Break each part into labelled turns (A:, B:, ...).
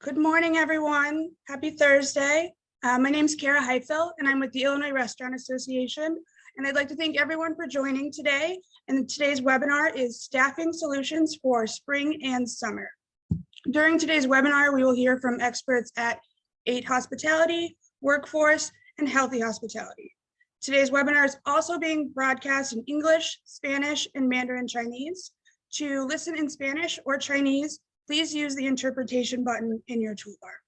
A: Good morning, everyone. Happy Thursday. My name is Kara Heifel, and I'm with the Illinois Restaurant Association. And I'd like to thank everyone for joining today. And today's webinar is Staffing Solutions for Spring and Summer. During today's webinar, we will hear from experts at 8 Hospitality, Workforce, and Healthy Hospitality. Today's webinar is also being broadcast in English, Spanish, and Mandarin Chinese. To listen in Spanish or Chinese, please use the interpretation button in your toolbar.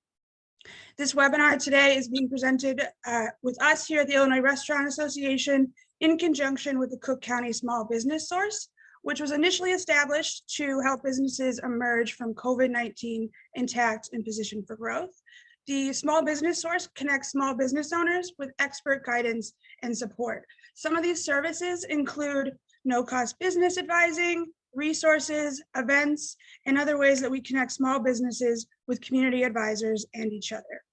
A: This webinar today is being presented with us here at the Illinois Restaurant Association in conjunction with the Cook County Small Business Source, which was initially established to help businesses emerge from COVID-19 intact and positioned for growth. The Small Business Source connects small business owners with expert guidance and support. Some of these services include no-cost business advising, resources, events, and other ways that we connect small businesses with community advisors and each other.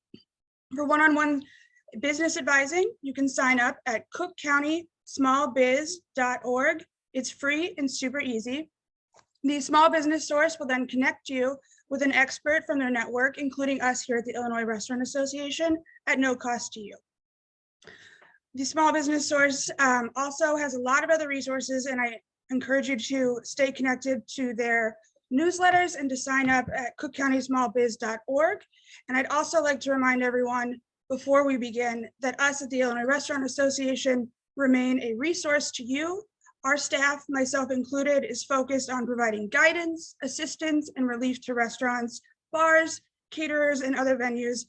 A: For one-on-one business advising, you can sign up at cookcountysmallbiz.org. It's free and super easy. The Small Business Source will then connect you with an expert from their network, including us here at the Illinois Restaurant Association, at no cost to you. The Small Business Source also has a lot of other resources, and I encourage you to stay connected to their newsletters and to sign up at cookcountysmallbiz.org. And I'd also like to remind everyone before we begin that us at the Illinois Restaurant Association remain a resource to you. Our staff, myself included, is focused on providing guidance, assistance, and relief to restaurants, bars, caterers, and other venues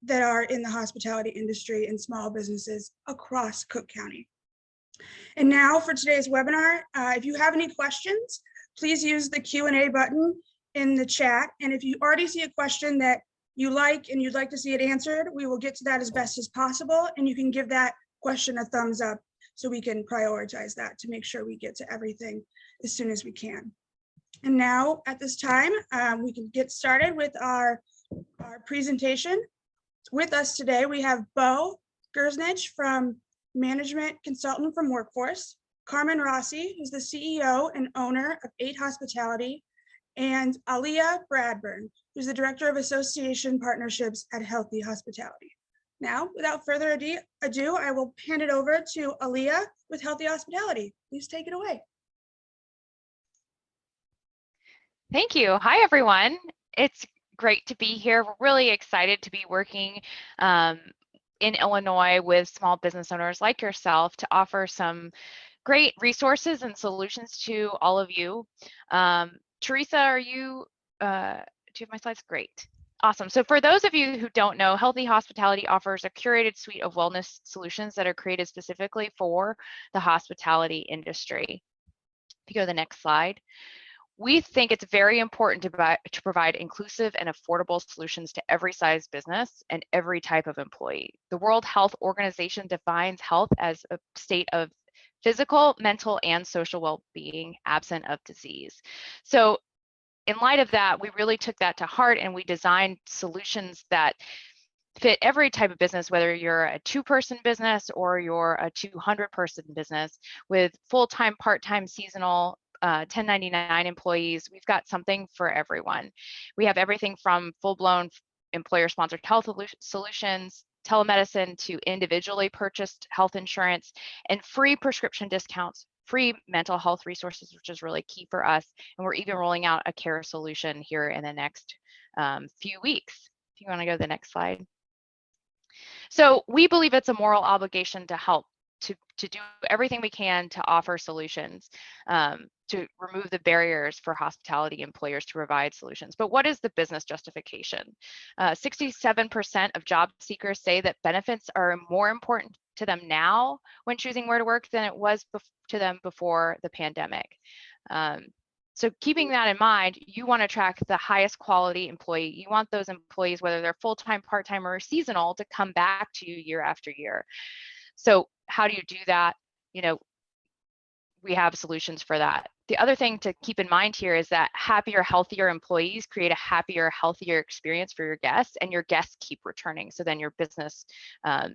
A: that are in the hospitality industry and small businesses across Cook County. And now for today's webinar, if you have any questions, please use the Q&A button in the chat. And if you already see a question that you like and you'd like to see it answered, we will get to that as best as possible. And you can give that question a thumbs up so we can prioritize that to make sure we get to everything as soon as we can. And now at this time, we can get started with our presentation. With us today, we have Bo Gersnich from Management Consultant from Workforce, Carmen Rossi, who's the CEO and owner of 8 Hospitality, and Aliyah Bradburn, who's the Director of Association Partnerships at Healthy Hospitality. Now, without further ado, I will hand it over to Aliyah with Healthy Hospitality. Please take it away.
B: Thank you. Hi, everyone. It's great to be here. We're really excited to be working in Illinois with small business owners like yourself to offer some great resources and solutions to all of you. Teresa, do you have my slides? Great. Awesome. So for those of you who don't know, Healthy Hospitality offers a curated suite of wellness solutions that are created specifically for the hospitality industry. If you go to the next slide. We think it's very important to provide inclusive and affordable solutions to every size business and every type of employee. The World Health Organization defines health as a state of physical, mental, and social well-being absent of disease. So in light of that, we really took that to heart and we designed solutions that fit every type of business, whether you're a 2-person business or you're a 200-person business with full-time, part-time, seasonal, 1099 employees. We've got something for everyone. We have everything from full-blown employer-sponsored health solutions, telemedicine, to individually purchased health insurance, and free prescription discounts, free mental health resources, which is really key for us. And we're even rolling out a care solution here in the next few weeks. If you want to go to the next slide. So we believe it's a moral obligation to help, to do everything we can to offer solutions, to remove the barriers for hospitality employers to provide solutions. But what is the business justification? 67% of job seekers say that benefits are more important to them now when choosing where to work than it was to them before the pandemic. So keeping that in mind, you want to attract the highest quality employee. You want those employees, whether they're full-time, part-time, or seasonal, to come back to you year after year. So how do you do that? You know, we have solutions for that. The other thing to keep in mind here is that happier, healthier employees create a happier, healthier experience for your guests, and your guests keep returning. So then your business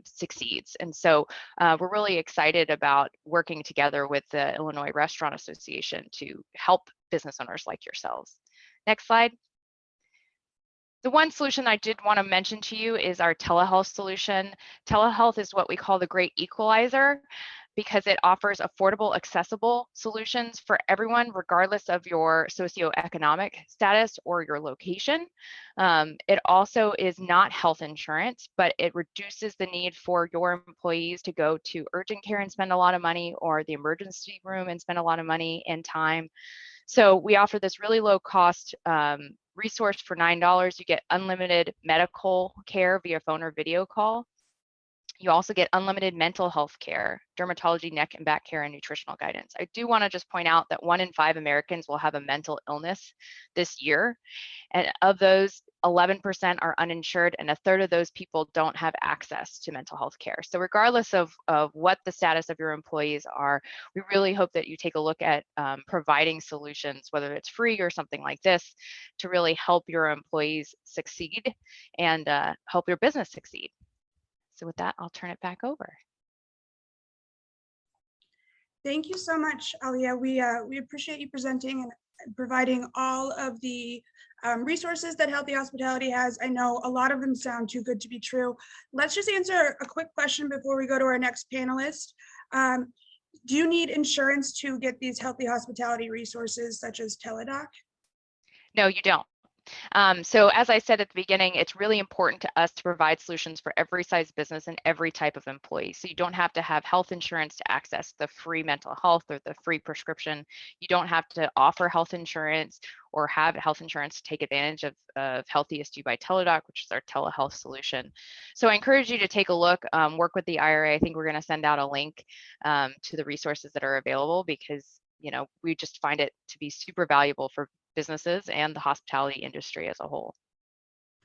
B: succeeds. And so we're really excited about working together with the Illinois Restaurant Association to help business owners like yourselves. Next slide. The one solution I did want to mention to you is our telehealth solution. Telehealth is what we call the great equalizer because it offers affordable, accessible solutions for everyone, regardless of your socioeconomic status or your location. It also is not health insurance, but it reduces the need for your employees to go to urgent care and spend a lot of money, or the emergency room and spend a lot of money and time. So we offer this really low cost resource for $9. You get unlimited medical care via phone or video call. You also get unlimited mental health care, dermatology, neck and back care, and nutritional guidance. I do want to just point out that 1 in 5 Americans will have a mental illness this year. And of those, 11% are uninsured, and a third of those people don't have access to mental health care. So regardless of what the status of your employees are, we really hope that you take a look at providing solutions, whether it's free or something like this, to really help your employees succeed and help your business succeed. So with that, I'll turn it back over.
A: Thank you so much, Alia. We appreciate you presenting and providing all of the resources that Healthy Hospitality has. I know a lot of them sound too good to be true. Let's just answer a quick question before we go to our next panelist. Do you need insurance to get these Healthy Hospitality resources such as Teladoc?
B: No, you don't. So as I said at the beginning, it's really important to us to provide solutions for every size business and every type of employee. So you don't have to have health insurance to access the free mental health or the free prescription. You don't have to offer health insurance or have health insurance to take advantage of Healthiest You by Teladoc, which is our telehealth solution. So I encourage you to take a look, work with the IRA. I think we're going to send out a link to the resources that are available because, you know, we just find it to be super valuable for businesses and the hospitality industry as a whole.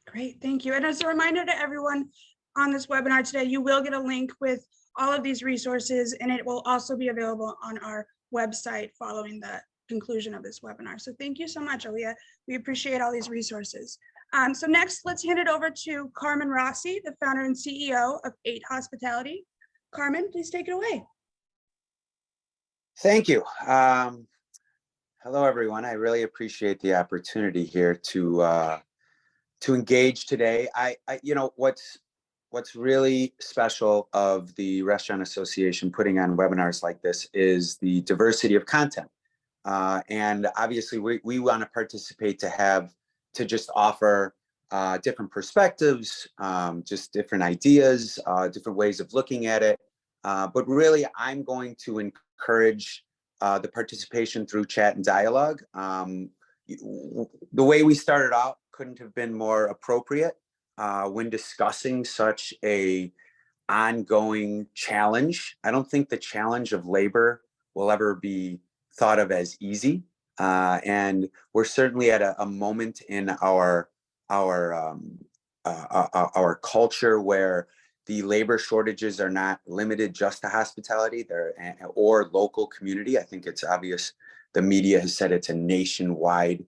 A: Great, thank you. And as a reminder to everyone on this webinar today, you will get a link with all of these resources, and it will also be available on our website following the conclusion of this webinar. So thank you so much, Alia. We appreciate all these resources. So next, let's hand it over to Carmen Rossi, the founder and CEO of 8 Hospitality. Carmen, please take it away.
C: Thank you. Hello, everyone. I really appreciate the opportunity here to engage today. You know, what's really special of the Restaurant Association putting on webinars like this is the diversity of content. And obviously, we want to participate to just offer different perspectives, just different ideas, different ways of looking at it. But really, I'm going to encourage the participation through chat and dialogue. The way we started out couldn't have been more appropriate when discussing such a ongoing challenge. I don't think the challenge of labor will ever be thought of as easy. And we're certainly at a moment in our culture where the labor shortages are not limited just to hospitality or local community. I think it's obvious the media has said it's a nationwide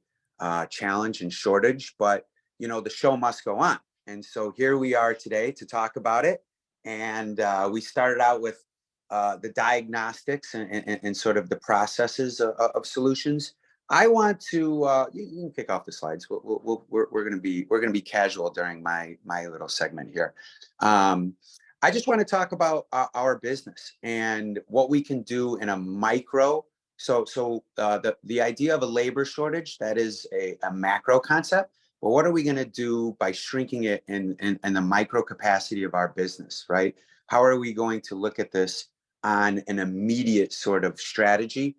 C: challenge and shortage, but you know, the show must go on. And so here we are today to talk about it. And we started out with the diagnostics and sort of the processes of solutions. I want to you can kick off the slides. We're going to be casual during my little segment here. I just want to talk about our business and what we can do in a micro. So the idea of a labor shortage, that is a macro concept. But what are we going to do by shrinking it in the micro capacity of our business, right? How are we going to look at this on an immediate sort of strategy?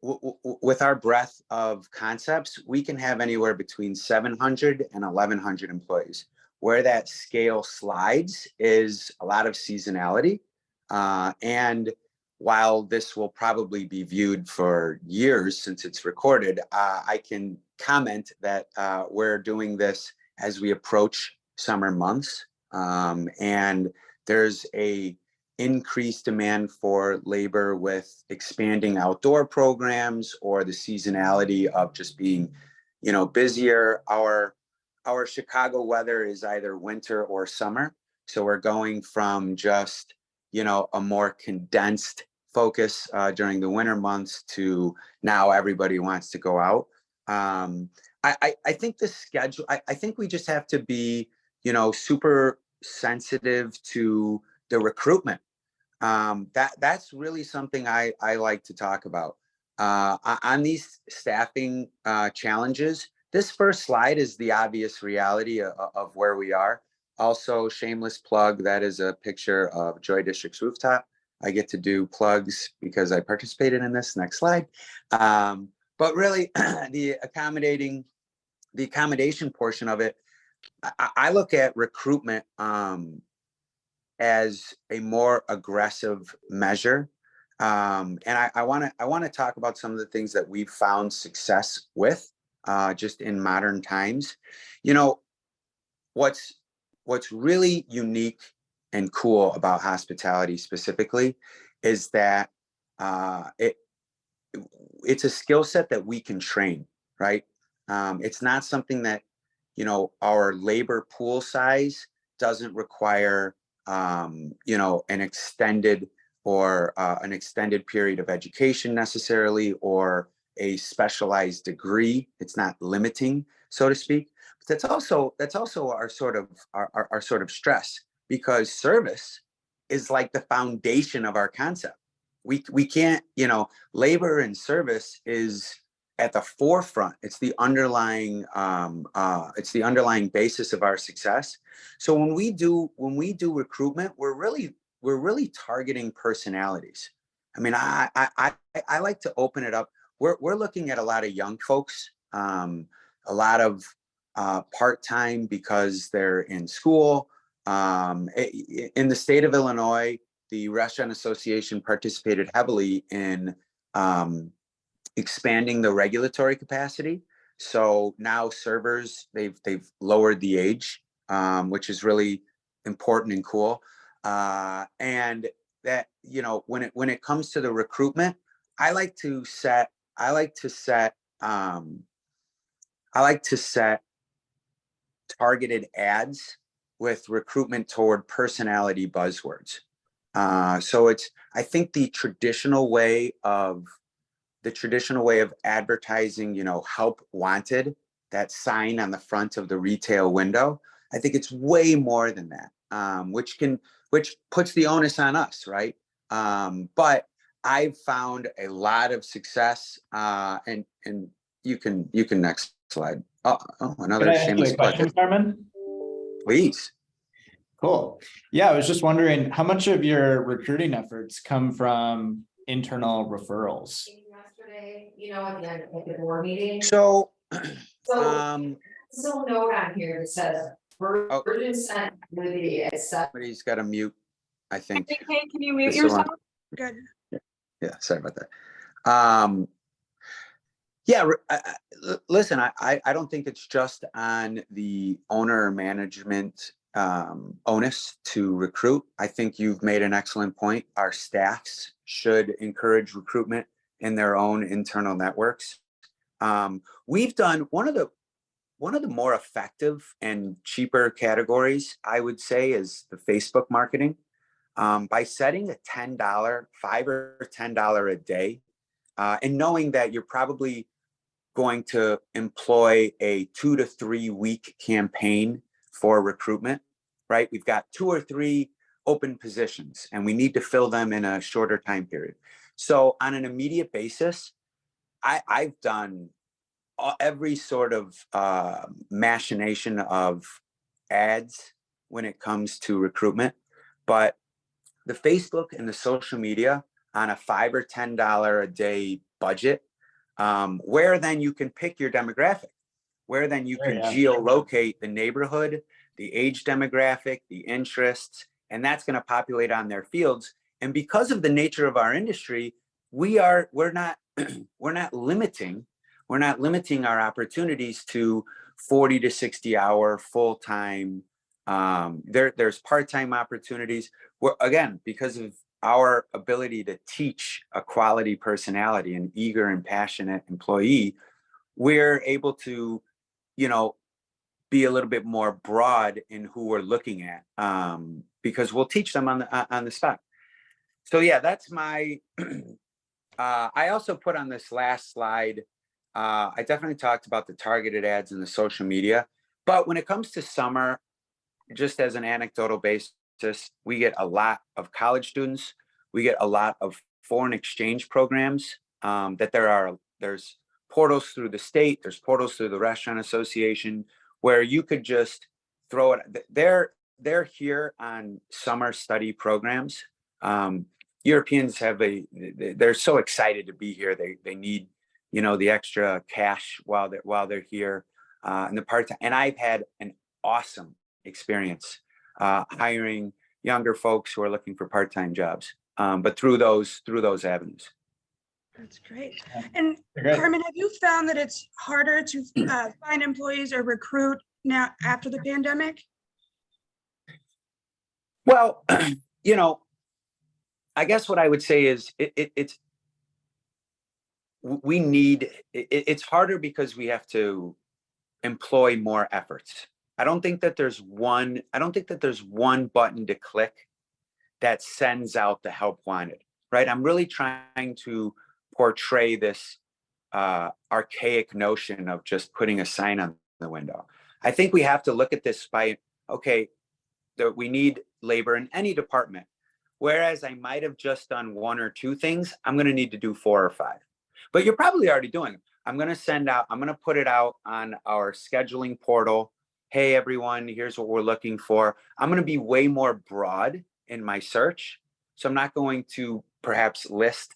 C: With our breadth of concepts, we can have anywhere between 700 and 1,100 employees. Where that scale slides is a lot of seasonality. And while this will probably be viewed for years since it's recorded, I can comment that we're doing this as we approach summer months. And there's a increased demand for labor with expanding outdoor programs or the seasonality of just being, you know, busier. Our Chicago weather is either winter or summer. So we're going from just, you know, a more condensed focus during the winter months to now everybody wants to go out. I think the schedule, I think we just have to be, super sensitive to the recruitment. That's really something I like to talk about. On these staffing challenges, this first slide is the obvious reality of where we are. Also, shameless plug, that is a picture of Joy District's rooftop. I get to do plugs because I participated in this. Next slide. But really, the accommodation portion of it, I look at recruitment as a more aggressive measure. And I want to talk about some of the things that we've found success with just in modern times. What's really unique and cool about hospitality specifically is that it's a skill set that we can train, right? It's not something that, our labor pool size doesn't require, an extended an extended period of education necessarily, or a specialized degree. It's not limiting, so to speak. But that's also our sort of stress, because service is like the foundation of our concept. We can't, labor and service is at the forefront. It's the underlying basis of our success. So when we do recruitment, we're really targeting personalities. I mean, I like to open it up. We're looking at a lot of young folks, a lot of part-time because they're in school. In the state of Illinois, the Restaurant Association participated heavily in expanding the regulatory capacity. So now servers, they've lowered the age, which is really important and cool. And that, when it comes to the recruitment, I like to set targeted ads with recruitment toward personality buzzwords. So I think the traditional way of advertising, help wanted, that sign on the front of the retail window, I think it's way more than that, which puts the onus on us, right? But I've found a lot of success, and you can next slide. Oh, another
D: Can I ask you
C: shameless
D: a question,
C: plug.
D: Carmen?
C: Please.
D: Cool. Yeah, I was just wondering how much of your recruiting efforts come from internal referrals?
E: Yesterday, at the board meeting.
C: So,
E: There's no note on here that says version sent with the accept.
C: somebody's got to mute, I think.
A: Hey, can you mute
C: Is someone-
A: yourself? Good.
C: Yeah, sorry about that. Yeah, listen, I don't think it's just on the owner or management onus to recruit. I think you've made an excellent point. Our staffs should encourage recruitment in their own internal networks. We've done one of the more effective and cheaper categories, I would say, is the Facebook marketing. By setting a $10, $5 or $10 a day, and knowing that you're probably going to employ a 2 to 3 week campaign for recruitment, right? We've got 2 or 3 open positions and we need to fill them in a shorter time period. So on an immediate basis, I've done every sort of machination of ads when it comes to recruitment, but the Facebook and the social media on a $5 or $10 a day budget, where then you can pick your demographic, where then you can geolocate the neighborhood, the age demographic, the interests, and that's going to populate on their fields. And because of the nature of our industry, we're not limiting our opportunities to 40 to 60 hour full-time. There's part-time opportunities where, again, because of our ability to teach a quality personality, an eager and passionate employee, we're able to, be a little bit more broad in who we're looking at, because we'll teach them on the spot. So yeah, that's my, I also put on this last slide I definitely talked about the targeted ads and the social media, but when it comes to summer, just as an anecdotal basis, we get a lot of college students. We get a lot of foreign exchange programs. There's portals through the state. There's portals through the Restaurant Association where you could just throw it. They're here on summer study programs. Europeans they're so excited to be here. They need, the extra cash while they're here, and the part-time. And I've had an awesome experience hiring younger folks who are looking for part-time jobs, but through those avenues.
A: That's great. And
D: Great.
A: Carmen, have you found that it's harder to find employees or recruit now after the pandemic?
C: Well, I guess what I would say is it's harder because we have to employ more efforts. I don't think that there's one button to click that sends out the help wanted, right? I'm really trying to portray this archaic notion of just putting a sign on the window. I think we have to look at this by, okay, that we need labor in any department. Whereas I might have just done 1 or 2 things, I'm going to need to do 4 or 5. But you're probably already doing it. I'm going to put it out on our scheduling portal. Hey, everyone, here's what we're looking for. I'm going to be way more broad in my search. So I'm not going to perhaps list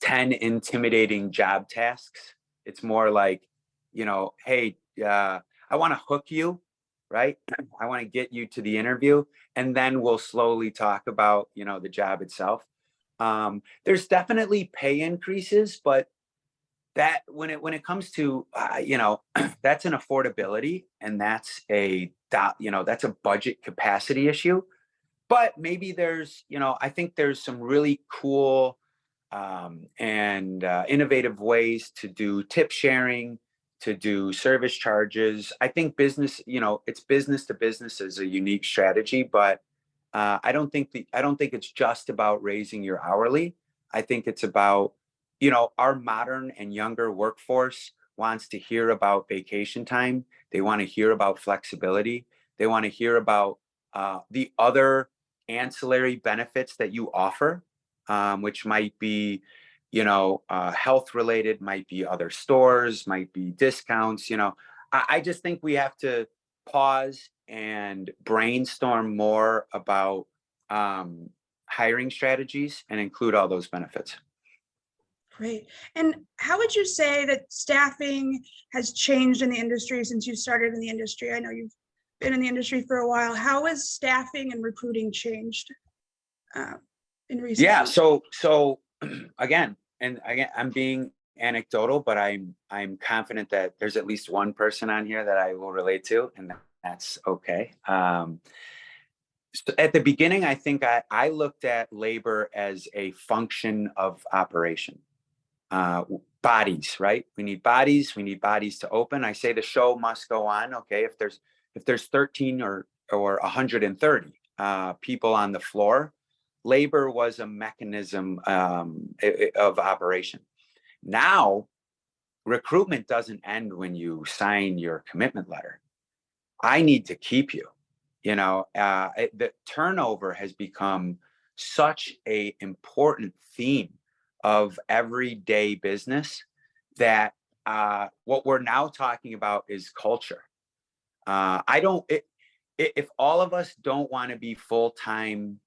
C: 10 intimidating job tasks. It's more like, hey, I want to hook you, right? I want to get you to the interview, and then we'll slowly talk about, the job itself. There's definitely pay increases, but that when it comes to, that's an affordability, and that's a budget capacity issue. But maybe there's, I think there's some really cool and innovative ways to do tip sharing, to do service charges. I think business, it's business to business is a unique strategy, but I don't think it's just about raising your hourly. I think it's about, our modern and younger workforce wants to hear about vacation time. They want to hear about flexibility. They want to hear about the other ancillary benefits that you offer, which might be, health related, might be other stores, might be discounts. I just think we have to pause and brainstorm more about hiring strategies and include all those benefits.
A: Great. And how would you say that staffing has changed in the industry since you started in the industry? I know you've been in the industry for a while. How has staffing and recruiting changed in recent years?
C: So again, I'm being anecdotal, but I'm confident that there's at least one person on here that I will relate to, and that's okay. So at the beginning, I think I looked at labor as a function of operation. Bodies, right? We need bodies to open. I say the show must go on. Okay, if there's 13 or 130 people on the floor, labor was a mechanism of operation. Now, recruitment doesn't end when you sign your commitment letter. I need to keep you. The turnover has become such an important theme of everyday business that what we're now talking about is culture. If all of us don't want to be full-time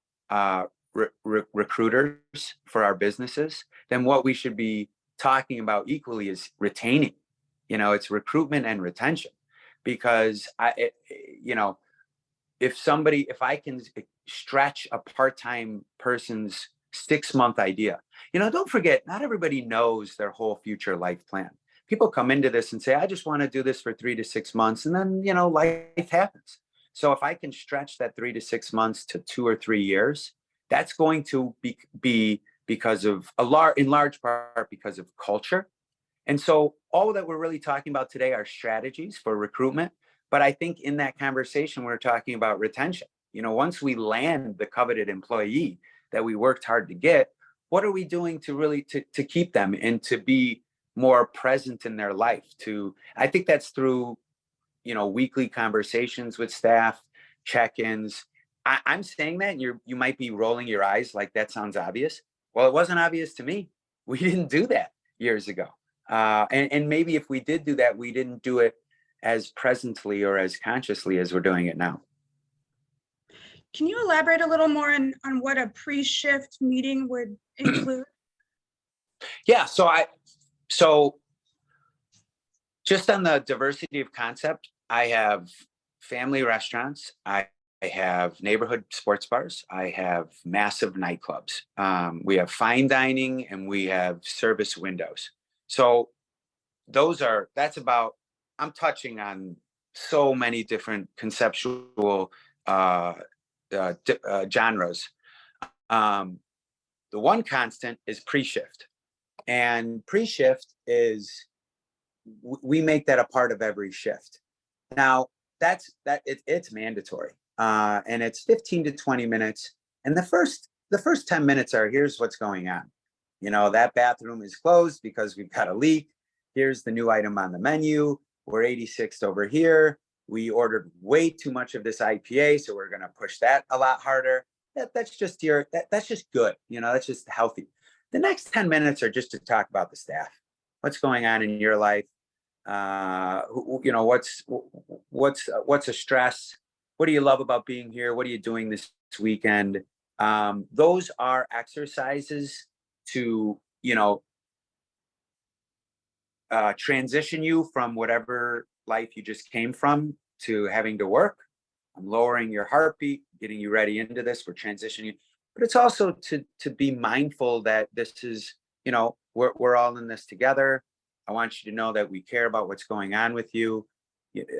C: recruiters for our businesses, then what we should be talking about equally is retaining. It's recruitment and retention, because if I can stretch a part-time person's 6-month idea, don't forget, not everybody knows their whole future life plan. People come into this and say, I just want to do this for 3 to 6 months. And then, life happens. So if I can stretch that 3 to 6 months to 2 or 3 years, that's going to be because of in large part because of culture. And so all that we're really talking about today are strategies for recruitment. But I think in that conversation, we're talking about retention. Once we land the coveted employee that we worked hard to get, what are we doing to really to keep them and to be more present in their life. I think that's through, weekly conversations with staff, check-ins. I'm saying that, and you might be rolling your eyes like that sounds obvious. Well, it wasn't obvious to me. We didn't do that years ago. And maybe if we did do that, we didn't do it as presently or as consciously as we're doing it now.
A: Can you elaborate a little more on what a pre-shift meeting would include?
C: Yeah, so just on the diversity of concept, I have family restaurants, I have neighborhood sports bars, I have massive nightclubs. We have fine dining, and we have service windows. So I'm touching on so many different conceptual genres. The one constant is pre-shift, and pre-shift is we make that a part of every shift. Now it's mandatory, and it's 15 to 20 minutes. And the first 10 minutes are, here's what's going on. That bathroom is closed because we've got a leak. Here's the new item on the menu. We're 86th over here. We ordered way too much of this IPA, so we're going to push that a lot harder. That's just that's just good. That's just healthy. The next 10 minutes are just to talk about the staff. What's going on in your life? What's a stress? What do you love about being here? What are you doing this weekend? Those are exercises to, transition you from whatever life you just came from to having to work. I'm lowering your heartbeat, getting you ready into this. We're transitioning, but it's also to be mindful that this is, we're all in this together. I want you to know that we care about what's going on with you.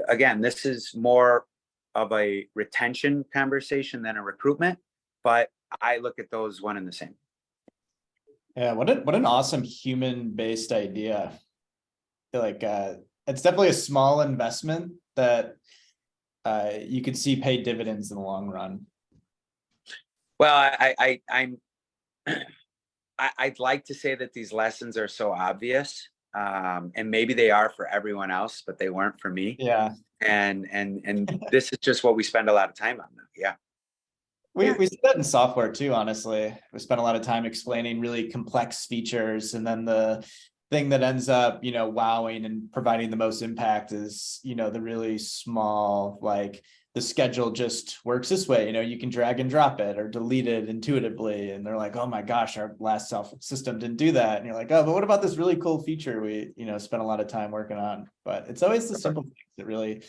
C: Again, this is more of a retention conversation than a recruitment, but I look at those one and the same.
D: Yeah, what an awesome human-based idea. I feel like it's definitely a small investment that you could see pay dividends in the long run.
C: Well, I'd like to say that these lessons are so obvious, and maybe they are for everyone else, but they weren't for me.
D: Yeah.
C: And this is just what we spend a lot of time on now. Yeah.
D: We see that in software too, honestly. We spend a lot of time explaining really complex features, and then the thing that ends up, wowing and providing the most impact is, the really small, like the schedule just works this way. You can drag and drop it or delete it intuitively. And they're like, oh my gosh, our last system didn't do that. And you're like, oh, but what about this really cool feature we, spent a lot of time working on? But it's always the simple things that really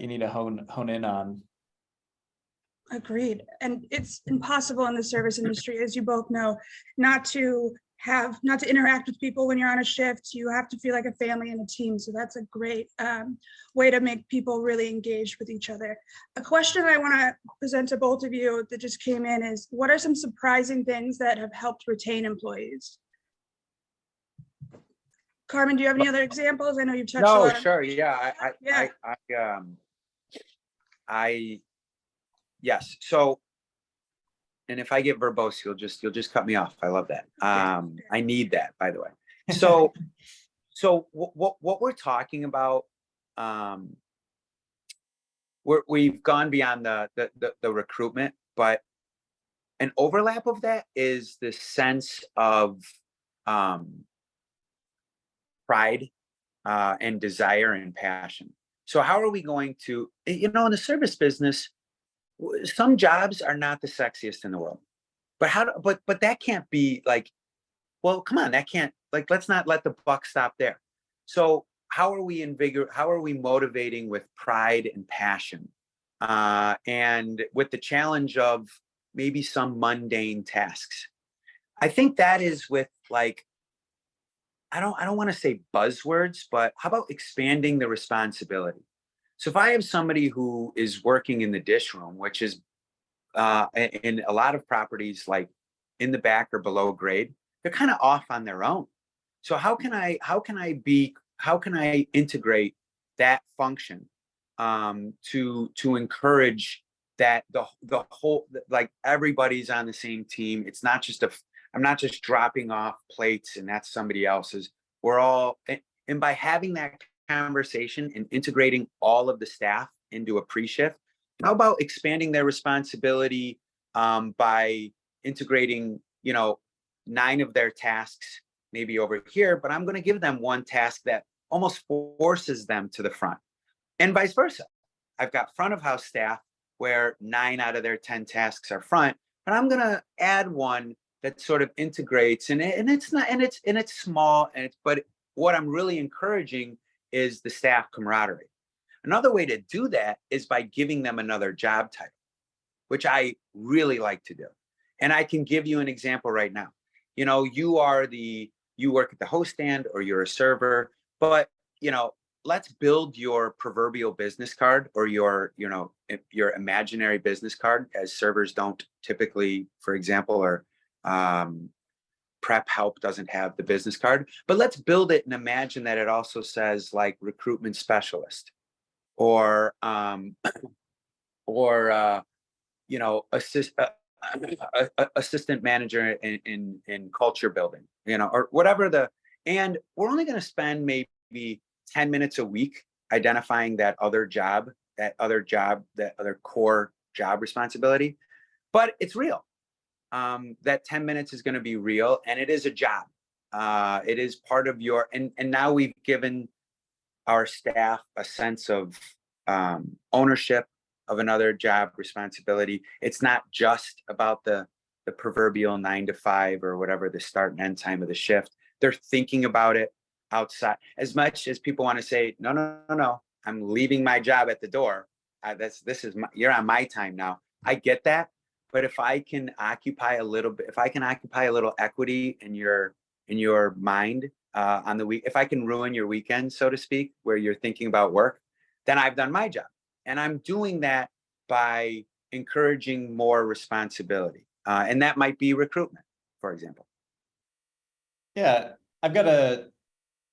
D: you need to hone in on.
A: Agreed. And it's impossible in the service industry, as you both know, not to interact with people when you're on a shift. You have to feel like a family and a team. So that's a great way to make people really engaged with each other. A question I want to present to both of you that just came in is, what are some surprising things that have helped retain employees? Carmen, do you have any other examples? I know you've touched on.
C: No, sure. Yeah. Yes. So, and if I get verbose, you'll just cut me off. I love that. I need that, by the way. So what we're talking about, we've gone beyond the recruitment, but an overlap of that is the sense of pride and desire and passion. So how are we going to, in the service business, some jobs are not the sexiest in the world, but that can't be like, well, come on, that can't, like, let's not let the buck stop there. So how are we motivating with pride and passion, and with the challenge of maybe some mundane tasks? I think that is with, like, I don't want to say buzzwords, but how about expanding the responsibility? So if I have somebody who is working in the dish room, which is in a lot of properties, like in the back or below grade, they're kind of off on their own. So how can I integrate that function to encourage that the whole, like, everybody's on the same team. It's not just I'm not just dropping off plates and that's somebody else's. and by having that conversation and integrating all of the staff into a pre-shift, how about expanding their responsibility by integrating, 9 of their tasks maybe over here, but I'm going to give them one task that almost forces them to the front, and vice versa. I've got front of house staff where 9 out of their 10 tasks are front, but I'm going to add one that sort of integrates, and it's small, but what I'm really encouraging is the staff camaraderie. Another way to do that is by giving them another job title, which I really like to do. And I can give you an example right now. You work at the host stand or you're a server, but let's build your proverbial business card or your imaginary business card, as servers don't typically, for example, or prep help doesn't have the business card, but let's build it and imagine that it also says like recruitment specialist or assistant manager in culture building, or whatever and we're only going to spend maybe 10 minutes a week identifying that other core job responsibility, but it's real. That 10 minutes is going to be real, and it is a job. It is part of and now we've given our staff a sense of ownership of another job responsibility. It's not just about the proverbial 9 to 5 or whatever the start and end time of the shift. They're thinking about it outside. As much as people want to say, no, I'm leaving my job at the door. You're on my time now. I get that. But if I can occupy a little equity in your mind on the week, if I can ruin your weekend, so to speak, where you're thinking about work, then I've done my job. And I'm doing that by encouraging more responsibility. And that might be recruitment, for example.
D: Yeah, I've got a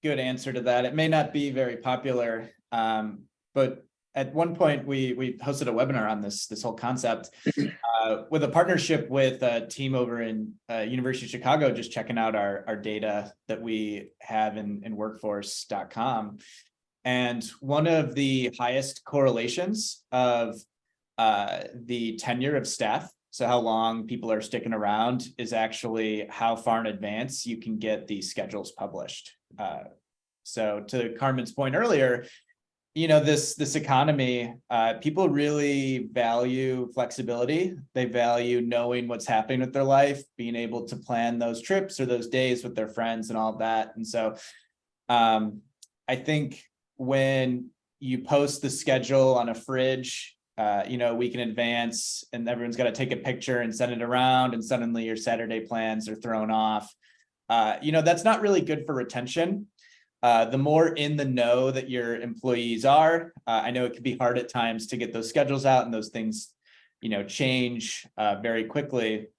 D: good answer to that. It may not be very popular, but at one point we hosted a webinar on this whole concept with a partnership with a team over in University of Chicago, just checking out our data that we have in workforce.com. And one of the highest correlations of the tenure of staff, so how long people are sticking around, is actually how far in advance you can get these schedules published. So to Carmen's point earlier, this economy, people really value flexibility. They value knowing what's happening with their life, being able to plan those trips or those days with their friends and all of that. And so I think when you post the schedule on a fridge, a week in advance, and everyone's got to take a picture and send it around, and suddenly your Saturday plans are thrown off, that's not really good for retention. The more in the know that your employees are, I know it can be hard at times to get those schedules out, and those things, change very quickly.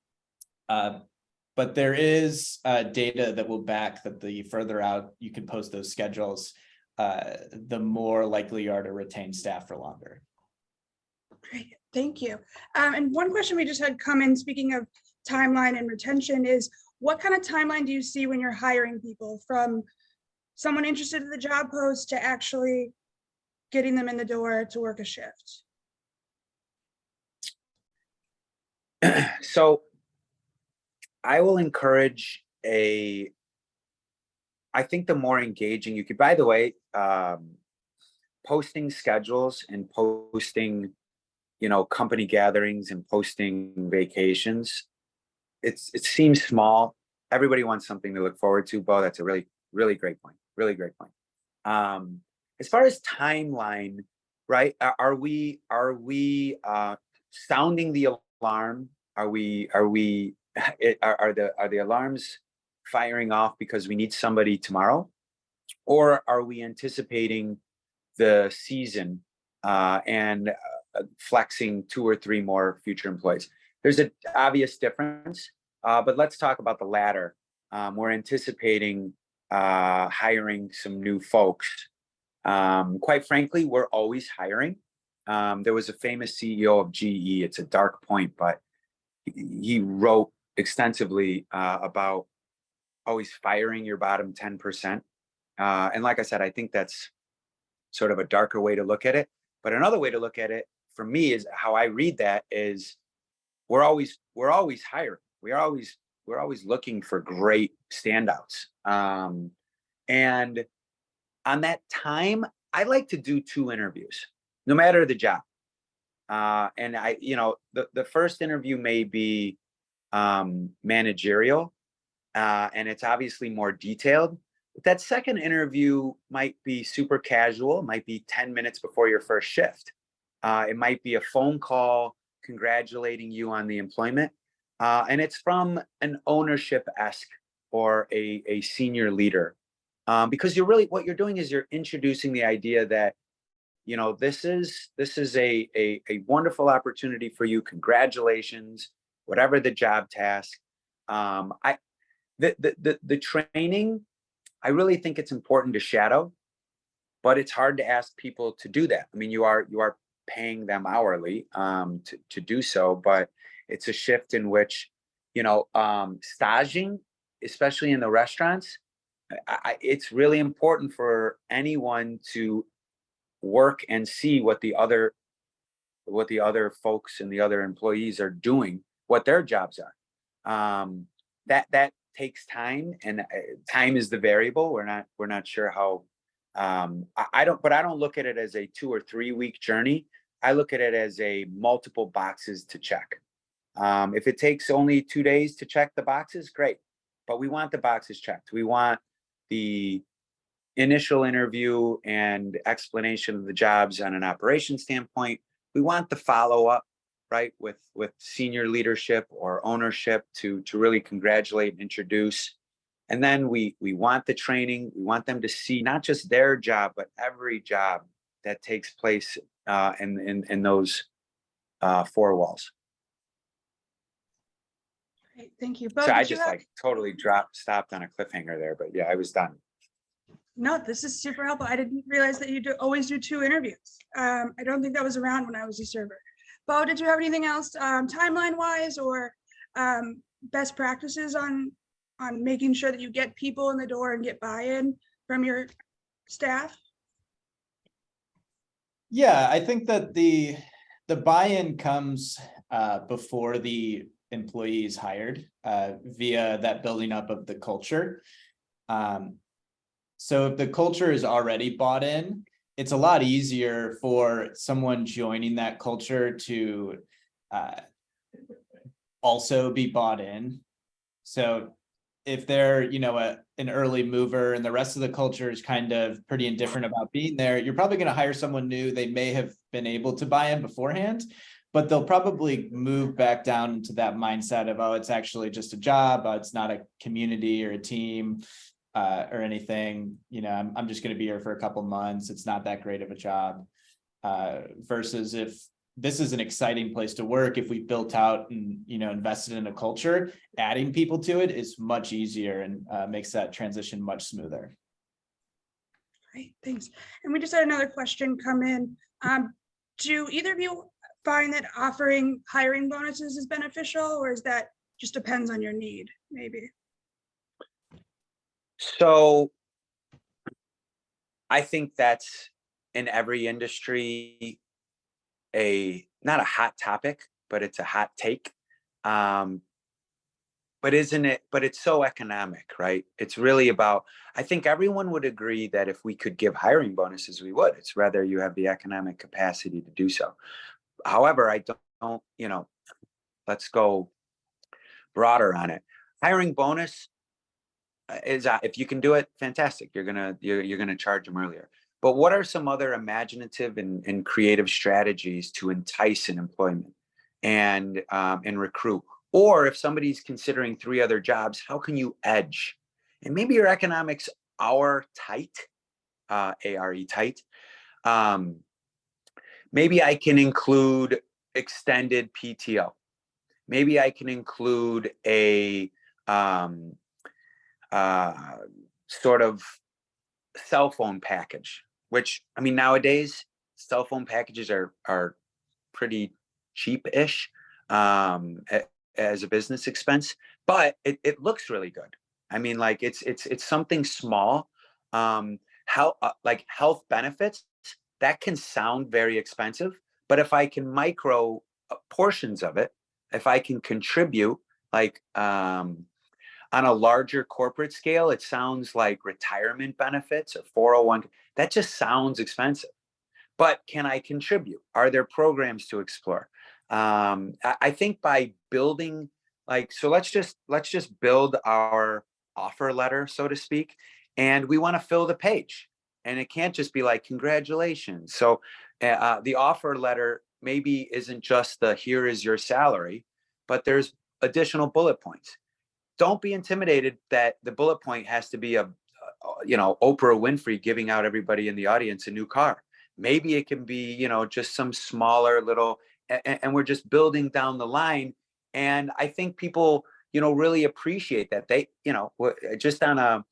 D: But there is data that will back that the further out you can post those schedules, the more likely you are to retain staff for longer.
A: Great, thank you. And one question we just had come in, speaking of timeline and retention, is what kind of timeline do you see when you're hiring people, from someone interested in the job post to actually getting them in the door to work a shift?
C: So I will encourage I think the more engaging you could, by the way, posting schedules and posting, company gatherings and posting vacations, it seems small. Everybody wants something to look forward to. Bo, that's a really, really great point. Really great point. As far as timeline, right? Are we sounding the alarm? Are the alarms firing off because we need somebody tomorrow? Or are we anticipating the season and flexing 2 or 3 more future employees? There's an obvious difference, but let's talk about the latter. We're anticipating hiring some new folks. Quite frankly, we're always hiring. There was a famous CEO of GE, it's a dark point, but he wrote extensively about always firing your bottom 10%. And like I said, I think that's sort of a darker way to look at it. But another way to look at it for me is how I read that is we're always hiring. We're always looking for great standouts. And on that time, I like to do 2 interviews, no matter the job. And the first interview may be managerial, and it's obviously more detailed. But that second interview might be super casual, might be 10 minutes before your first shift. It might be a phone call congratulating you on the employment. And it's from an ownership-esque or a senior leader. Because what you're doing is you're introducing the idea that, this is a wonderful opportunity for you. Congratulations, whatever the job task. The training, I really think it's important to shadow, but it's hard to ask people to do that. I mean, you are paying them hourly to do so, but it's a shift in which, staging, especially in the restaurants, it's really important for anyone to work and see what the other folks and the other employees are doing, what their jobs are. That takes time, and time is the variable. We're not sure how. I don't look at it as a 2 or 3 week journey. I look at it as a multiple boxes to check. If it takes only 2 days to check the boxes, great. But we want the boxes checked. We want the initial interview and explanation of the jobs on an operation standpoint. We want the follow-up, right, with senior leadership or ownership to really congratulate and introduce. And then we want the training. We want them to see not just their job, but every job that takes place in those 4 walls.
A: Great, thank you. Bo,
C: So I
A: did you
C: just
A: have-
C: totally stopped on a cliffhanger there, but yeah, I was done.
A: No, this is super helpful. I didn't realize that you always do 2 interviews. I don't think that was around when I was a server. Bo, did you have anything else timeline wise or best practices on making sure that you get people in the door and get buy-in from your staff?
D: Yeah, I think that the buy-in comes before the employee is hired via that building up of the culture. So if the culture is already bought in, it's a lot easier for someone joining that culture to also be bought in. So if they're, an early mover and the rest of the culture is kind of pretty indifferent about being there, you're probably going to hire someone new. They may have been able to buy in beforehand, but they'll probably move back down into that mindset of, oh, it's actually just a job. It's not a community or a team or anything. I'm just going to be here for a couple months. It's not that great of a job. Versus if this is an exciting place to work, if we built out and invested in a culture, adding people to it is much easier and makes that transition much smoother.
A: Great, thanks. And we just had another question come in. Do either of you find that offering hiring bonuses is beneficial, or is that just depends on your need, maybe?
C: So I think that's in every industry not a hot topic, but it's a hot take. But it's so economic, right? It's really about, I think everyone would agree that if we could give hiring bonuses, we would. It's whether you have the economic capacity to do so. However, I don't, let's go broader on it. Hiring bonus is, if you can do it, fantastic. You're gonna charge them earlier. But what are some other imaginative and creative strategies to entice an employment and recruit? Or if somebody's considering 3 other jobs, how can you edge? And maybe your economics are tight, ARE tight. Maybe I can include extended PTO. Maybe I can include a sort of cell phone package, which, I mean, nowadays cell phone packages are pretty cheap-ish as a business expense, but it looks really good. I mean, like it's something small, How like health benefits, that can sound very expensive, but if I can micro portions of it, if I can contribute, like on a larger corporate scale, it sounds like retirement benefits or 401. That just sounds expensive. But can I contribute? Are there programs to explore? I think by building, like, so let's just build our offer letter, so to speak, and we want to fill the page, and it can't just be like congratulations. So the offer letter maybe isn't just the here is your salary, but there's additional bullet points. Don't be intimidated that the bullet point has to be a Oprah Winfrey giving out everybody in the audience a new car. Maybe it can be, just some smaller little, and we're just building down the line. And I think people, really appreciate that. They, just on a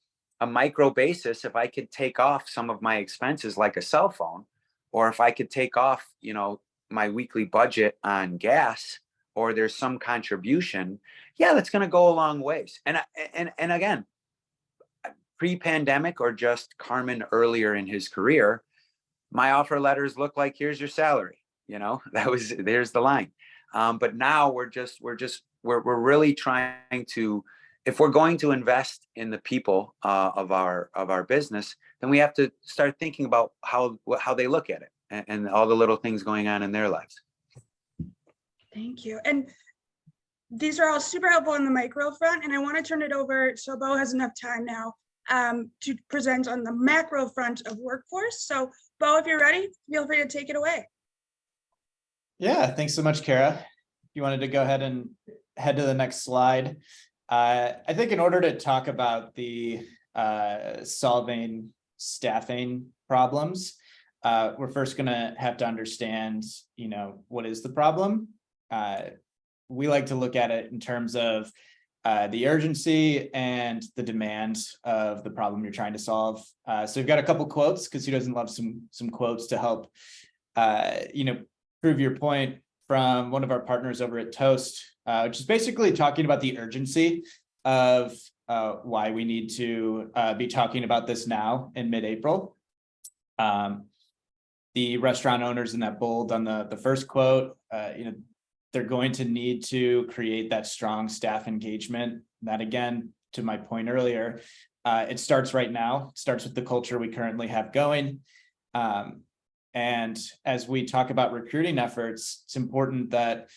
C: micro basis, if I could take off some of my expenses like a cell phone, or if I could take off, my weekly budget on gas, or there's some contribution, yeah, that's going to go a long ways. And again, pre-pandemic or just Carmen earlier in his career, my offer letters look like, here's your salary. There's the line. But now we're really trying to, if we're going to invest in the people of our business, then we have to start thinking about how they look at it and all the little things going on in their lives.
A: Thank you. And these are all super helpful on the micro front, and I want to turn it over so Bo has enough time now to present on the macro front of workforce. So Bo, if you're ready, feel free to take it away.
D: Yeah, thanks so much, Kara. You wanted to go ahead and head to the next slide. I think in order to talk about the solving staffing problems, we're first going to have to understand, what is the problem? We like to look at it in terms of the urgency and the demand of the problem you're trying to solve. So we've got a couple quotes, because who doesn't love some quotes to help, prove your point, from one of our partners over at Toast, which is basically talking about the urgency of why we need to be talking about this now in mid-April. The restaurant owners in that bold on the first quote, they're going to need to create that strong staff engagement. That, again, to my point earlier, it starts right now. It starts with the culture we currently have going. And as we talk about recruiting efforts, it's important that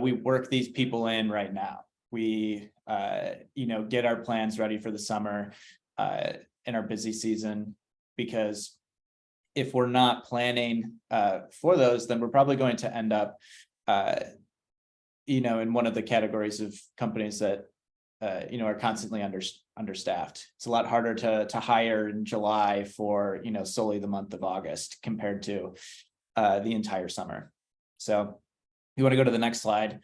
D: we work these people in right now. We, get our plans ready for the summer in our busy season, because if we're not planning for those, then we're probably going to end up in one of the categories of companies that, are constantly understaffed. It's a lot harder to hire in July for, solely the month of August compared to the entire summer. So you want to go to the next slide.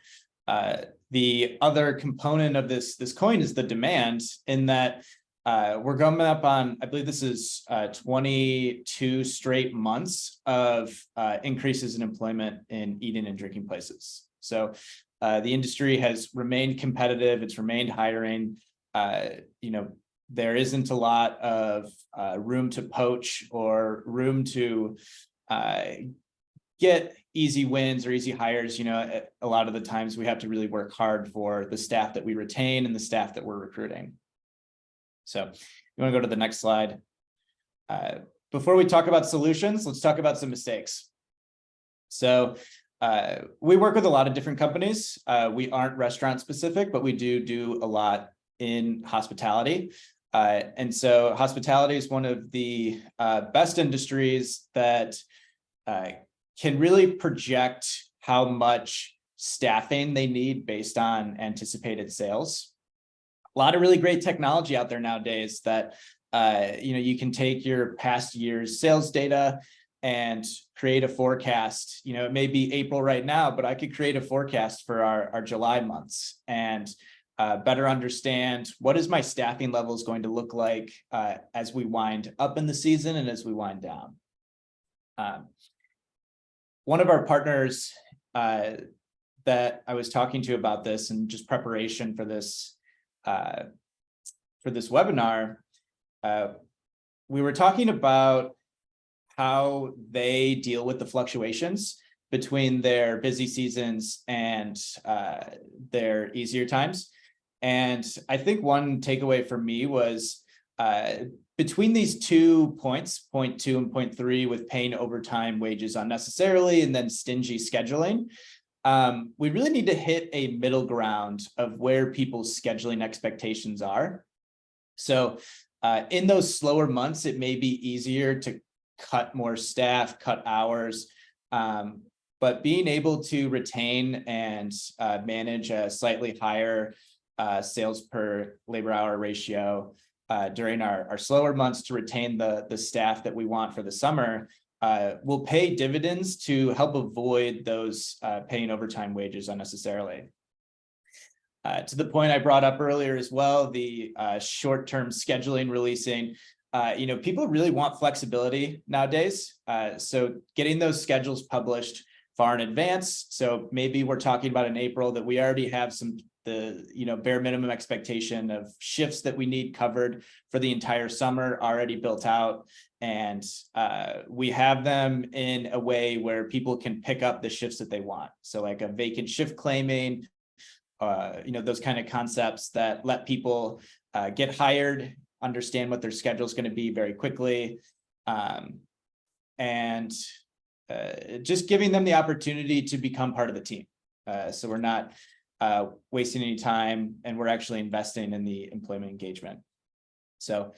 D: The other component of this coin is the demand, in that we're coming up on, I believe this is 22 straight months of increases in employment in eating and drinking places. So the industry has remained competitive. It's remained hiring. There isn't a lot of room to poach or room to get easy wins or easy hires. A lot of the times we have to really work hard for the staff that we retain and the staff that we're recruiting. So you want to go to the next slide. Before we talk about solutions, let's talk about some mistakes. So we work with a lot of different companies. We aren't restaurant specific, but we do a lot in hospitality. And so hospitality is one of the best industries that can really project how much staffing they need based on anticipated sales. A lot of really great technology out there nowadays that you can take your past year's sales data and create a forecast. It may be April right now, but I could create a forecast for our July months and better understand what is my staffing levels going to look like as we wind up in the season and as we wind down. One of our partners that I was talking to about this and just preparation for this webinar, we were talking about how they deal with the fluctuations between their busy seasons and their easier times. And I think one takeaway for me was between these 2 points, point 2 and point 3, with paying overtime wages unnecessarily and then stingy scheduling, we really need to hit a middle ground of where people's scheduling expectations are. So in those slower months, it may be easier to cut more staff, cut hours, but being able to retain and manage a slightly higher sales per labor hour ratio during our slower months to retain the staff that we want for the summer will pay dividends to help avoid those paying overtime wages unnecessarily. To the point I brought up earlier as well, the short-term scheduling releasing, people really want flexibility nowadays. So getting those schedules published far in advance. So maybe we're talking about in April that we already have the bare minimum expectation of shifts that we need covered for the entire summer already built out. And we have them in a way where people can pick up the shifts that they want. So like a vacant shift claiming, those kind of concepts that let people get hired, understand what their schedule is going to be very quickly, and just giving them the opportunity to become part of the team. So we're not wasting any time, and we're actually investing in the employment engagement. So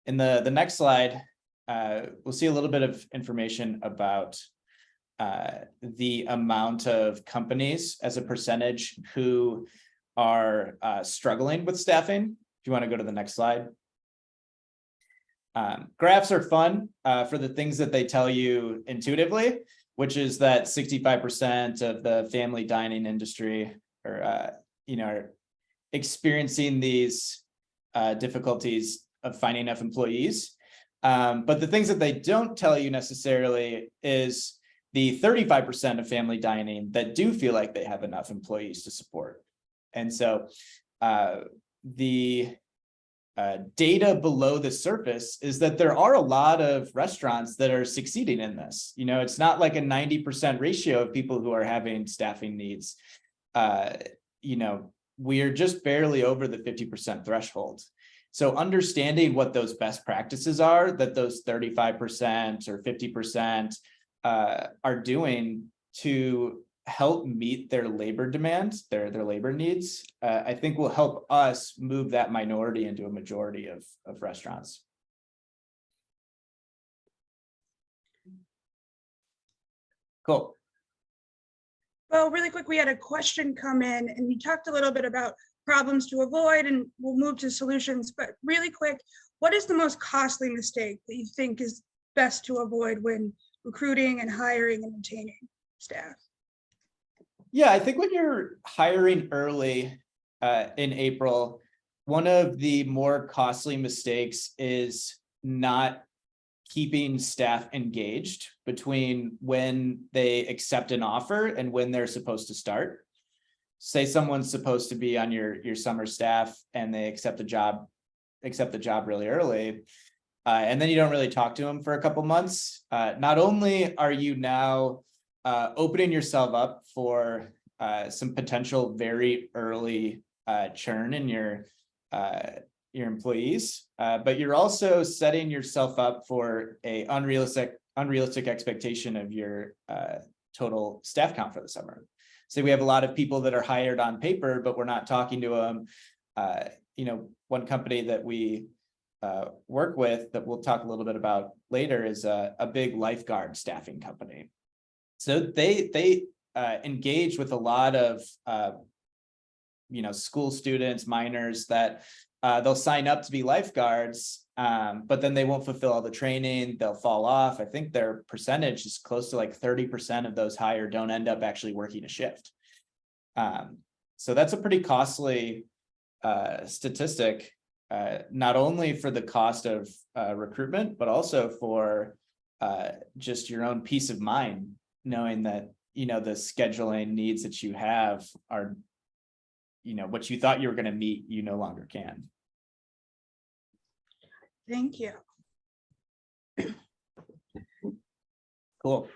D: in the next slide, we'll see a little bit of information about the amount of companies as a percentage who are struggling with staffing. If you want to go to the next slide. Graphs are fun for the things that they tell you intuitively, which is that 65% of the family dining industry are experiencing these difficulties of finding enough employees. But the things that they don't tell you necessarily is the 35% of family dining that do feel like they have enough employees to support. And so the data below the surface is that there are a lot of restaurants that are succeeding in this. It's not like a 90% ratio of people who are having staffing needs. We are just barely over the 50% threshold. So understanding what those best practices are, that those 35% or 50% are doing to help meet their labor demands, their labor needs, I think will help us move that minority into a majority of restaurants. Cool.
A: Well, really quick, we had a question come in and you talked a little bit about problems to avoid, and we'll move to solutions, but really quick, what is the most costly mistake that you think is best to avoid when recruiting and hiring and retaining staff?
D: Yeah, I think when you're hiring early in April, one of the more costly mistakes is not keeping staff engaged between when they accept an offer and when they're supposed to start. Say someone's supposed to be on your summer staff and they accept the job really early, and then you don't really talk to them for a couple months. Not only are you now opening yourself up for some potential very early churn in your employees, but you're also setting yourself up for a unrealistic expectation of your total staff count for the summer. So we have a lot of people that are hired on paper, but we're not talking to them. One company that we work with that we'll talk a little bit about later is a big lifeguard staffing company. So they engage with a lot of school students, minors that they'll sign up to be lifeguards, but then they won't fulfill all the training. They'll fall off. I think their percentage is close to like 30% of those hired don't end up actually working a shift. So that's a pretty costly statistic, not only for the cost of recruitment, but also for just your own peace of mind, knowing that the scheduling needs that you have are what you thought you were going to meet, you no longer can.
A: Thank you.
D: Cool.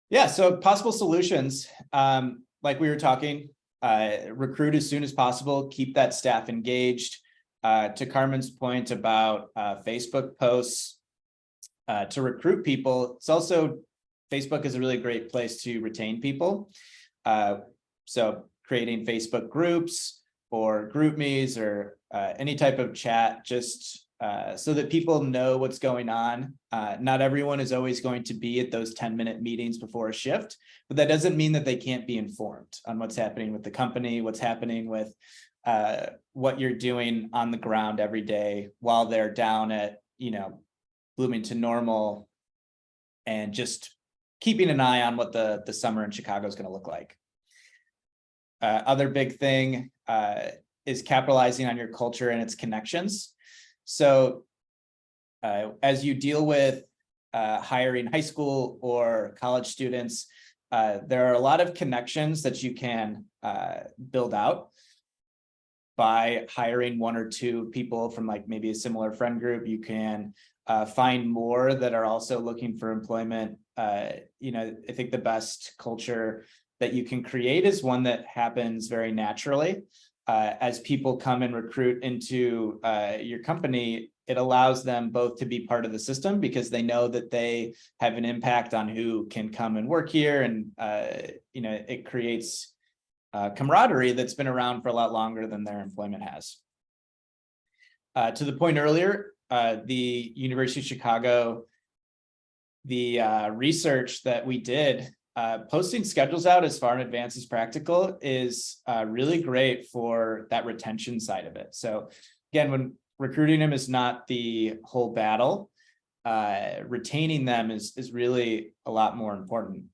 D: Yeah, so possible solutions, like we were talking, recruit as soon as possible, keep that staff engaged. To Carmen's point about Facebook posts, to recruit people, it's also, Facebook is a really great place to retain people. So creating Facebook groups or GroupMes or any type of chat, just so that people know what's going on. Not everyone is always going to be at those 10-minute meetings before a shift, but that doesn't mean that they can't be informed on what's happening with the company, what's happening with what you're doing on the ground every day while they're down at, Bloomington Normal, and just keeping an eye on what the summer in Chicago is going to look like. Other big thing is capitalizing on your culture and its connections. So as you deal with hiring high school or college students, there are a lot of connections that you can build out by hiring one or two people from like maybe a similar friend group. You can find more that are also looking for employment. I think the best culture that you can create is one that happens very naturally. As people come and recruit into your company, it allows them both to be part of the system because they know that they have an impact on who can come and work here. And, it creates camaraderie that's been around for a lot longer than their employment has. To the point earlier, the University of Chicago, the research that we did, posting schedules out as far in advance as practical is really great for that retention side of it. So again, when recruiting them is not the whole battle, retaining them is really a lot more important.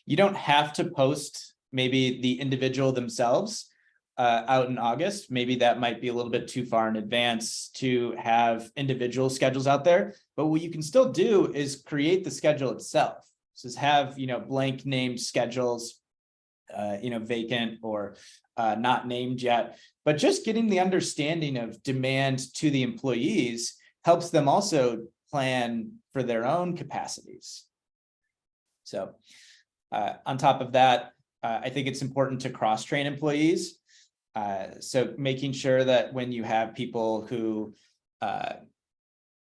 D: You don't have to post maybe the individual themselves out in August. Maybe that might be a little bit too far in advance to have individual schedules out there, but what you can still do is create the schedule itself. So have, blank named schedules, vacant or not named yet, but just getting the understanding of demand to the employees helps them also plan for their own capacities. So on top of that, I think it's important to cross-train employees. So making sure that when you have people who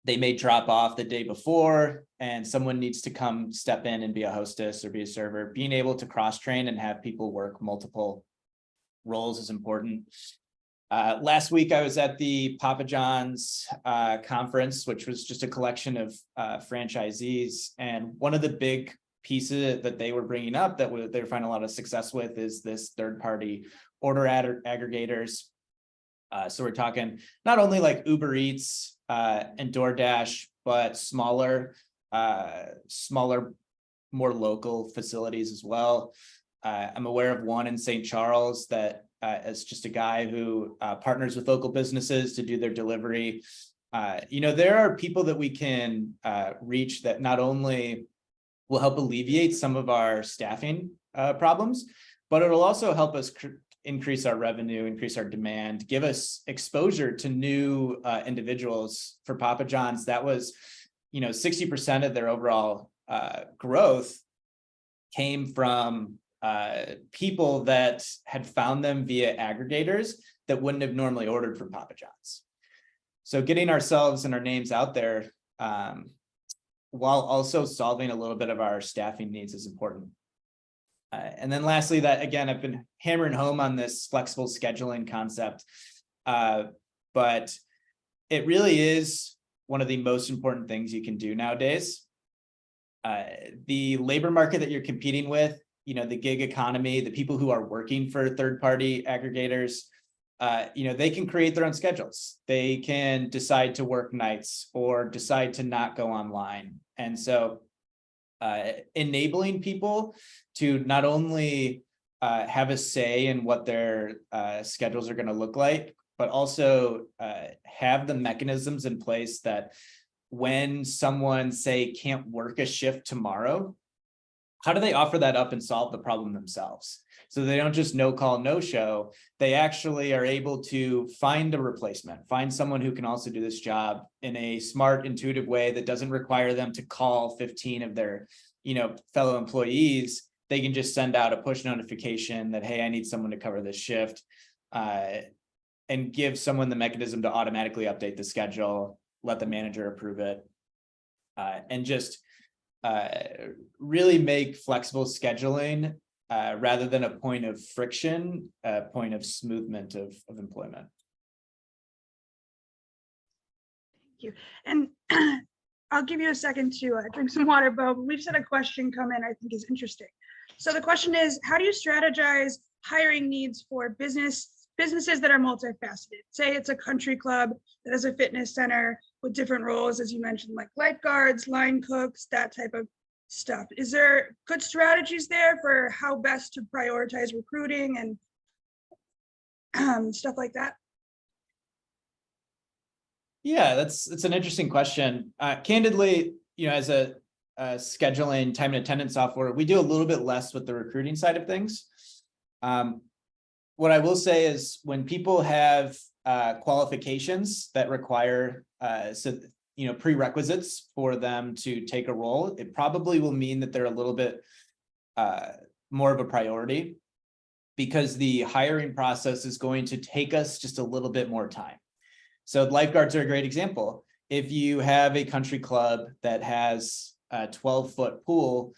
D: they may drop off the day before and someone needs to come step in and be a hostess or be a server, being able to cross-train and have people work multiple roles is important. Last week, I was at the Papa John's conference, which was just a collection of franchisees. And one of the big pieces that they were bringing up that they were finding a lot of success with is this third-party order aggregators. So we're talking not only like Uber Eats and DoorDash, but smaller, more local facilities as well. I'm aware of one in St. Charles that is just a guy who partners with local businesses to do their delivery. There are people that we can reach that not only will help alleviate some of our staffing problems, but it'll also help us increase our revenue, increase our demand, give us exposure to new individuals. For Papa John's, that was, 60% of their overall growth came from people that had found them via aggregators that wouldn't have normally ordered from Papa John's. So getting ourselves and our names out there while also solving a little bit of our staffing needs is important. And then lastly, that again, I've been hammering home on this flexible scheduling concept, but it really is one of the most important things you can do nowadays. The labor market that you're competing with, the gig economy, the people who are working for third-party aggregators, they can create their own schedules. They can decide to work nights or decide to not go online. And so enabling people to not only have a say in what their schedules are going to look like, but also have the mechanisms in place that when someone, say, can't work a shift tomorrow, how do they offer that up and solve the problem themselves? So they don't just no call, no show. They actually are able to find a replacement, find someone who can also do this job in a smart, intuitive way that doesn't require them to call 15 of their, fellow employees. They can just send out a push notification that, hey, I need someone to cover this shift, and give someone the mechanism to automatically update the schedule, let the manager approve it, and just really make flexible scheduling rather than a point of friction, a point of smoothment of employment.
A: Thank you. And I'll give you a second to drink some water, Bo. But we just had a question come in I think is interesting. So the question is, how do you strategize hiring needs for businesses that are multifaceted? Say it's a country club that has a fitness center with different roles, as you mentioned, like lifeguards, line cooks, that type of stuff. Is there good strategies there for how best to prioritize recruiting and stuff like that?
D: Yeah, it's an interesting question. Candidly, as a scheduling time and attendance software, we do a little bit less with the recruiting side of things. What I will say is when people have qualifications that require prerequisites for them to take a role, it probably will mean that they're a little bit more of a priority, because the hiring process is going to take us just a little bit more time. So lifeguards are a great example. If you have a country club that has a 12-foot pool,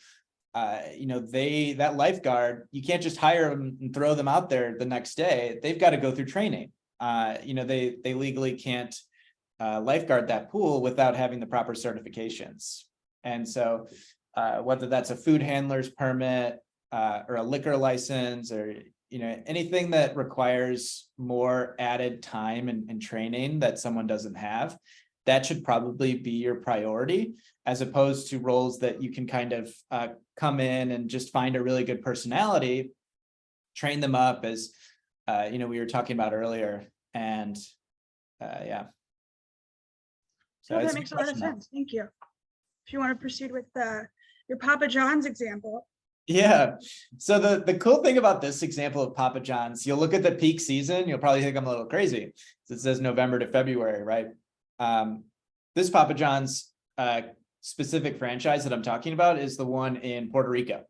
D: that lifeguard, you can't just hire them and throw them out there the next day. They've got to go through training. They legally can't lifeguard that pool without having the proper certifications. And so whether that's a food handler's permit or a liquor license, or anything that requires more added time and training that someone doesn't have, that should probably be your priority, as opposed to roles that you can kind of come in and just find a really good personality, train them up, as we were talking about earlier. And yeah. So
A: that makes a lot of sense. Thank you. If you want to proceed with your Papa John's example.
D: Yeah. So the cool thing about this example of Papa John's, you'll look at the peak season, you'll probably think I'm a little crazy. It says November to February, right? This Papa John's specific franchise that I'm talking about is the one in Puerto Rico.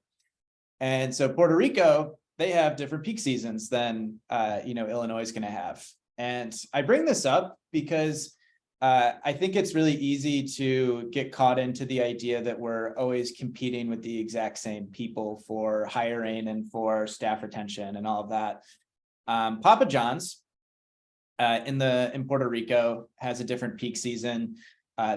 D: And so Puerto Rico, they have different peak seasons than Illinois is going to have. And I bring this up because I think it's really easy to get caught into the idea that we're always competing with the exact same people for hiring and for staff retention and all of that. Papa John's in Puerto Rico has a different peak season.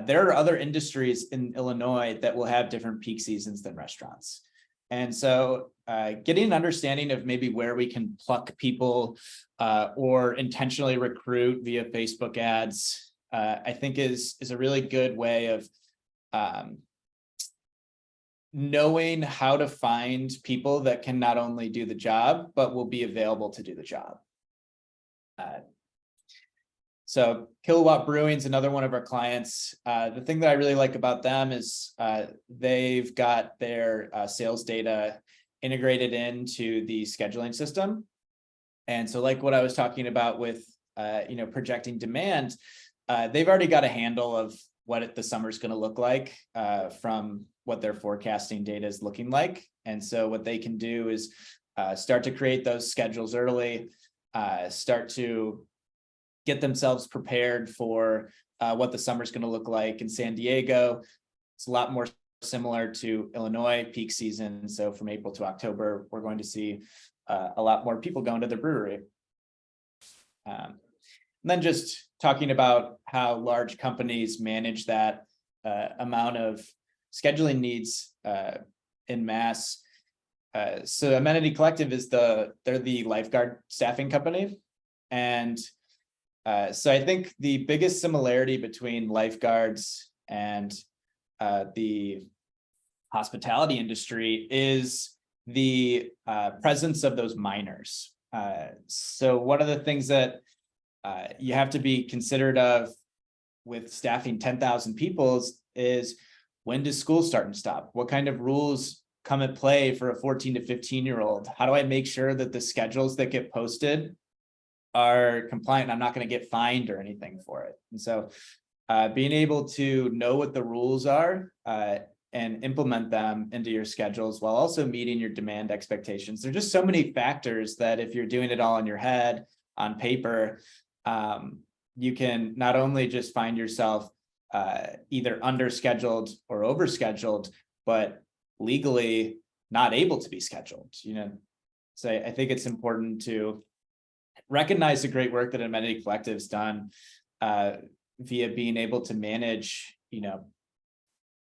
D: There are other industries in Illinois that will have different peak seasons than restaurants. And so getting an understanding of maybe where we can pluck people or intentionally recruit via Facebook ads, I think is a really good way of knowing how to find people that can not only do the job, but will be available to do the job. So Kilowatt Brewing is another one of our clients. The thing that I really like about them is they've got their sales data integrated into the scheduling system. And so like what I was talking about with projecting demand, they've already got a handle of what the summer's going to look like from what their forecasting data is looking like. And so what they can do is start to create those schedules early, start to get themselves prepared for what the summer's going to look like in San Diego. It's a lot more similar to Illinois peak season. So from April to October, we're going to see a lot more people going to the brewery. And then just talking about how large companies manage that amount of scheduling needs in mass. So Amenity Collective is they're the lifeguard staffing company. And so I think the biggest similarity between lifeguards and the hospitality industry is the presence of those minors. So one of the things that you have to be considerate of with staffing 10,000 people is when does school start and stop? What kind of rules come at play for a 14 to 15-year-old? How do I make sure that the schedules that get posted are compliant? I'm not going to get fined or anything for it. And so being able to know what the rules are and implement them into your schedules while also meeting your demand expectations. There's just so many factors that if you're doing it all in your head on paper, you can not only just find yourself either underscheduled or overscheduled, but legally not able to be scheduled. So I think it's important to recognize the great work that Amenity Collective's done via being able to manage,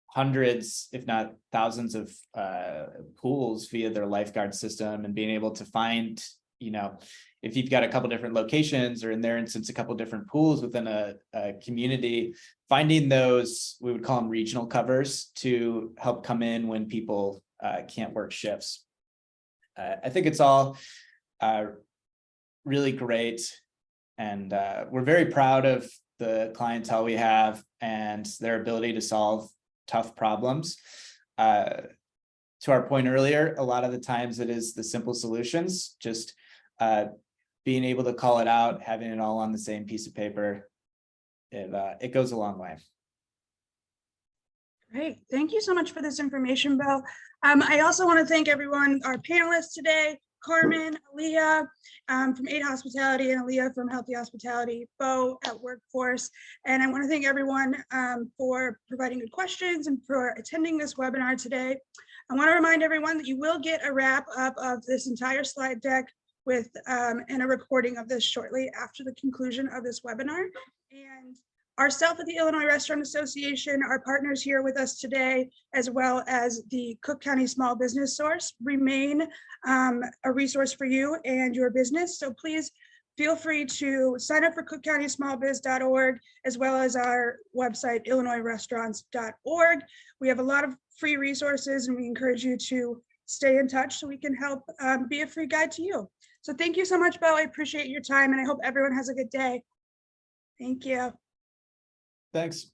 D: hundreds, if not thousands of pools via their lifeguard system, and being able to find, if you've got a couple different locations, or in their instance, a couple different pools within a community, finding those, we would call them regional covers, to help come in when people can't work shifts. I think it's all really great. And we're very proud of the clientele we have and their ability to solve tough problems. To our point earlier, a lot of the times it is the simple solutions, just being able to call it out, having it all on the same piece of paper, it goes a long way.
A: Great. Thank you so much for this information, Bo. I also want to thank everyone, our panelists today, Carmen, Aaliyah from Aid Hospitality, and Aaliyah from Healthy Hospitality, Bo at Workforce. And I want to thank everyone for providing good questions and for attending this webinar today. I want to remind everyone that you will get a wrap up of this entire slide deck with and a recording of this shortly after the conclusion of this webinar. And ourselves at the Illinois Restaurant Association, our partners here with us today, as well as the Cook County Small Business Source, remain a resource for you and your business. So please feel free to sign up for cookcountysmallbiz.org, as well as our website, illinoisrestaurants.org. We have a lot of free resources, and we encourage you to stay in touch so we can help be a free guide to you. So thank you so much, Bo. I appreciate your time, and I hope everyone has a good day. Thank you.
D: Thanks.